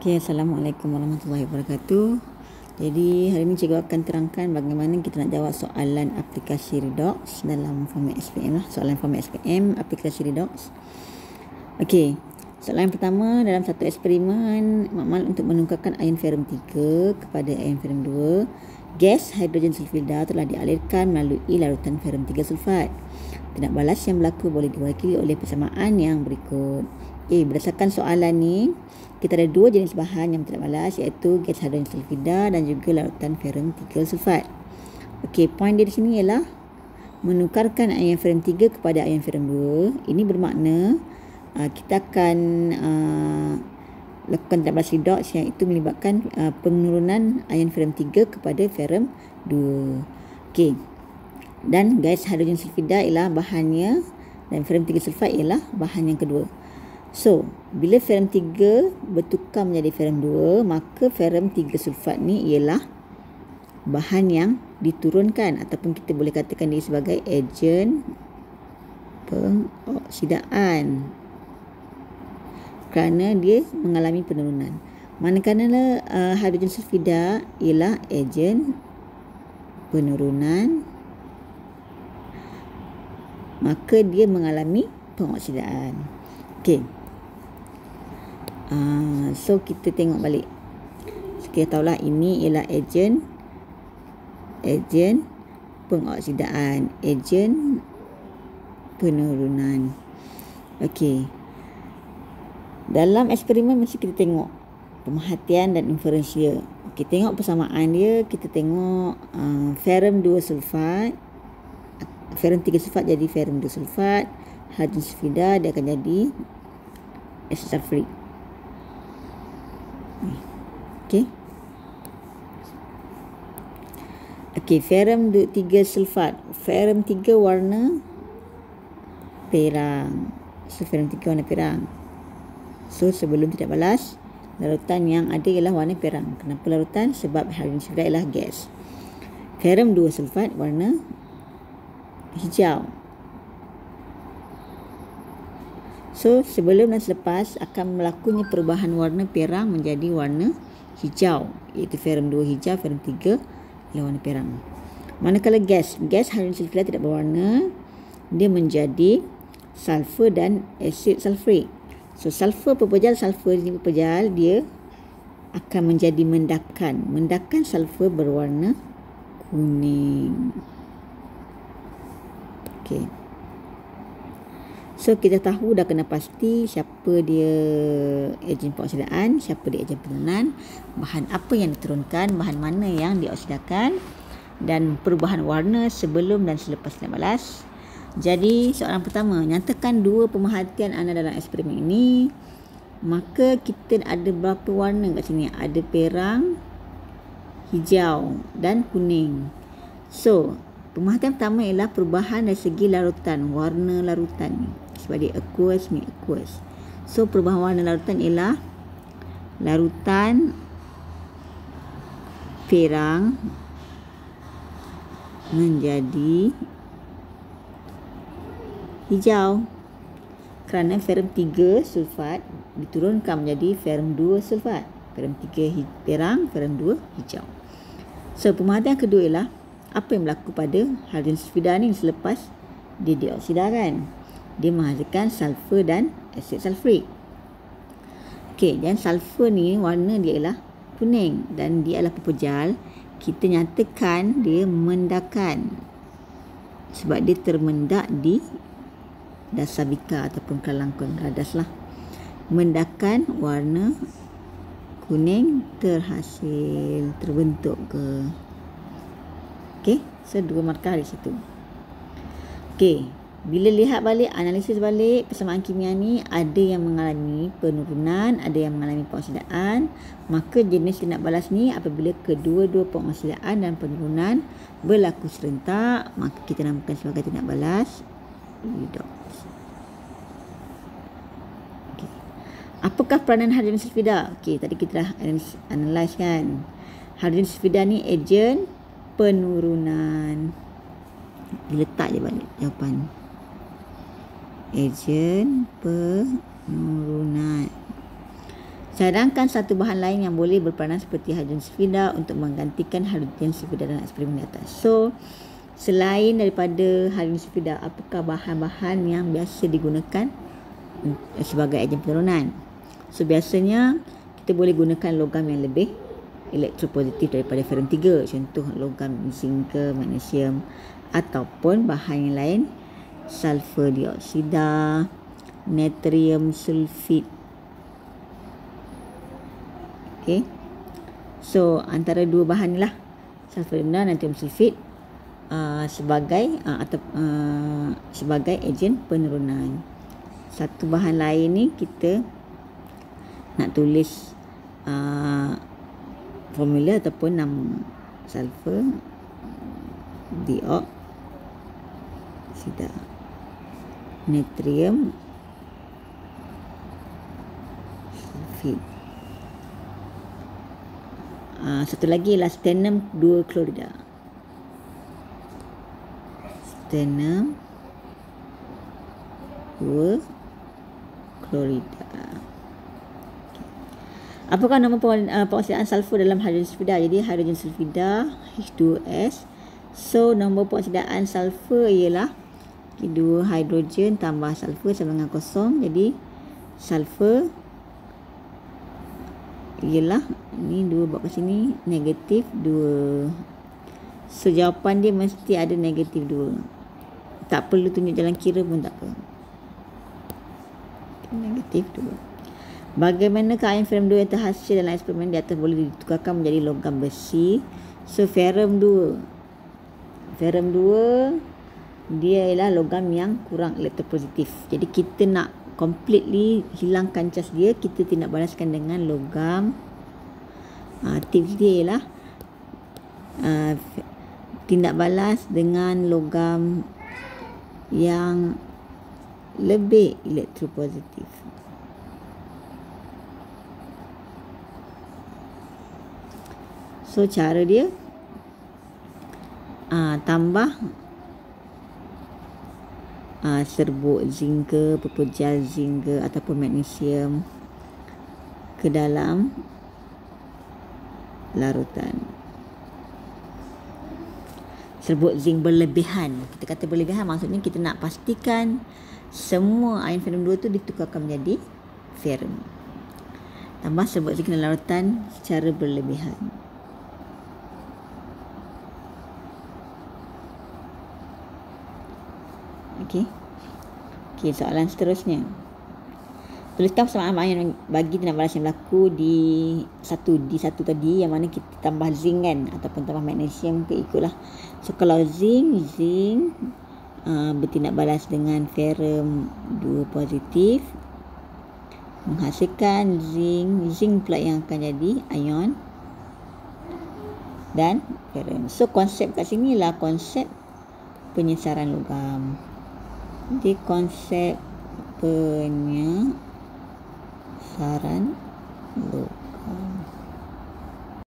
Okay, Assalamualaikum warahmatullahi wabarakatuh. Jadi hari ini cikgu akan terangkan bagaimana kita nak jawab soalan aplikasi redox dalam format SPM lah. Soalan format SPM aplikasi redox. Okey, soalan yang pertama, dalam satu eksperimen makmal untuk menukarkan ion ferrum 3 kepada ion ferrum 2, gas hidrogen sulfida telah dialirkan melalui larutan ferrum 3 sulfat. Tindak balas yang berlaku boleh diwakili oleh persamaan yang berikut. Berdasarkan soalan ni, kita ada dua jenis bahan yang tidak balas, iaitu gas hidrogen sulfida dan juga larutan ferrum 3 sulfat. Okey, poin dia di sini ialah menukarkan ion ferrum 3 kepada ion ferrum 2. Ini bermakna kita akan lakukan tindak balas redox, iaitu melibatkan penurunan ion ferrum 3 kepada ferrum 2. Okey. Dan gas hidrogen sulfida ialah bahannya dan ferrum 3 sulfat ialah bahan yang kedua. So, bila ferrum 3 bertukar menjadi ferrum 2, maka ferrum 3 sulfat ni ialah bahan yang diturunkan, ataupun kita boleh katakan dia sebagai ejen pengoksidaan kerana dia mengalami penurunan. Manakala hidrogen sulfida ialah ejen penurunan, maka dia mengalami pengoksidaan. Okey. So kita tengok balik. Kita tahulah ini ialah ejen pengoksidaan, ejen penurunan. Okey. Dalam eksperimen mesti kita tengok pemerhatian dan inferensia. Okey, tengok persamaan dia, kita tengok ferrum 2 sulfat, ferrum 3 sulfat jadi ferrum 2 sulfat, hidrogen sulfida dia akan jadi asid sulfurik. Okey. Okey, ferrum 3 sulfat. Ferrum 3 warna perang. So ferrum 3 warna perang. So sebelum tidak balas, larutan yang ada ialah warna perang. Kenapa larutan? Sebab hidrogen sulfida ialah gas. Ferrum 2 sulfat warna hijau. So sebelum dan selepas akan melakukannya perubahan warna perang menjadi warna hijau, iaitu ferrum 2 hijau, ferrum 3 ialah warna perang. Manakala gas hidrogen sulfida tidak berwarna, dia menjadi sulfur dan asid sulfurik. So sulfur pepejal, sulfur ini pepejal, dia akan menjadi mendakan sulfur berwarna kuning. Okey. So kita tahu dah kena pasti siapa dia ejen pengoksidaan, siapa dia ejen penurunan, bahan apa yang diturunkan, bahan mana yang dioksidakan, dan perubahan warna sebelum dan selepas tindak balas. Jadi soalan pertama, nyatakan dua pemerhatian anda dalam eksperimen ini. Maka kita ada berapa warna kat sini? Ada perang, hijau dan kuning. So pemerhatian pertama ialah perubahan dari segi larutan, warna larutan ni. Sebab dia aqueous ni aqueous. So perubahan warna larutan ialah larutan perang menjadi hijau kerana ferrum 3 sulfat diturunkan menjadi ferrum 2 sulfat. Ferrum 3 perang, ferrum 2 hijau. So pemerhatian kedua ialah apa yang berlaku pada hidrogen sulfida ni selepas dia dioksidakan. Dia menghasilkan sulfur dan asid sulfurik. Okey, dan sulfur ni warna dia ialah kuning dan dia adalah pepejal. Kita nyatakan dia mendakan sebab dia termendak di dasar bika ataupun kelangkung radas lah. Mendakan warna kuning terhasil, terbentuk ke. Okey, so 2 markah di situ. Okey, bila lihat balik, analisis balik persamaan kimia ni, ada yang mengalami penurunan, ada yang mengalami pengoksidaan. Maka jenis tindak balas ni apabila kedua-dua pengoksidaan dan penurunan berlaku serentak, maka kita namakan sebagai tindak balas redox. Okey. Apakah peranan hidrogen sulfida? Okey, tadi kita dah analyse kan. Hidrogen sulfida ni ejen penurunan. Diletak je balik jawapan. Ejen penurunan. Cadangkan satu bahan lain yang boleh berperanan seperti hidrogen sulfida untuk menggantikan hidrogen sulfida dalam eksperimen di atas. So, selain daripada hidrogen sulfida, apakah bahan-bahan yang biasa digunakan sebagai agen penurunan? So, biasanya kita boleh gunakan logam yang lebih elektropositif daripada ferrum 3. Contoh logam zinc ke magnesium, ataupun bahan yang lain, sulfur dioksida, natrium sulfid. Okay. So antara dua bahan ni lah, sulfur dan natrium sulfid sebagai ejen penurunan. Satu bahan lain ni kita nak tulis formula ataupun nama sulfur dioksida, natrium sulfid. Satu lagi ialah stannum 2 klorida. Stannum 2 klorida. Apakah nama peroksidan sulfur dalam hidrogen sulfida? Jadi hidrogen sulfida H2S. So nombor peroksidan sulfur ialah 2 hidrogen tambah sulfur sama dengan kosong. Jadi sulfur ialah ni 2 buat kat sini, negatif 2. So jawapan dia mesti ada negatif 2. Tak perlu tunjuk jalan kira pun tak apa. Negatif 2. Bagaimanakah ion ferrum 2 yang terhasil dalam eksperimen di atas boleh ditukarkan menjadi logam besi? So ferrum 2 dia ialah logam yang kurang elektropositif. Jadi kita nak completely hilangkan cas dia, kita tindak balaskan dengan logam. Tips dia ialah tindak balas dengan logam yang lebih elektropositif. So cara dia tambah serbuk zinc ke, pepejal zinc ke, ataupun magnesium ke dalam larutan. Serbuk zinc berlebihan. Kita kata berlebihan maksudnya kita nak pastikan semua ion ferrum 2 tu ditukarkan menjadi ferrum. Tambah serbuk zinc dalam larutan secara berlebihan. Okey, soalan seterusnya. Tuliskan persamaan bahan yang bagi tindak balas yang berlaku di satu tadi, yang mana kita tambah zinc kan, ataupun tambah magnesium ke, ikutlah. So kalau zinc bertindak balas dengan ferrum 2 positif, menghasilkan zinc pula yang akan jadi ion dan ferrum. So konsep kat sini lah konsep penyesaran logam. Jadi konsep penyesaran logam.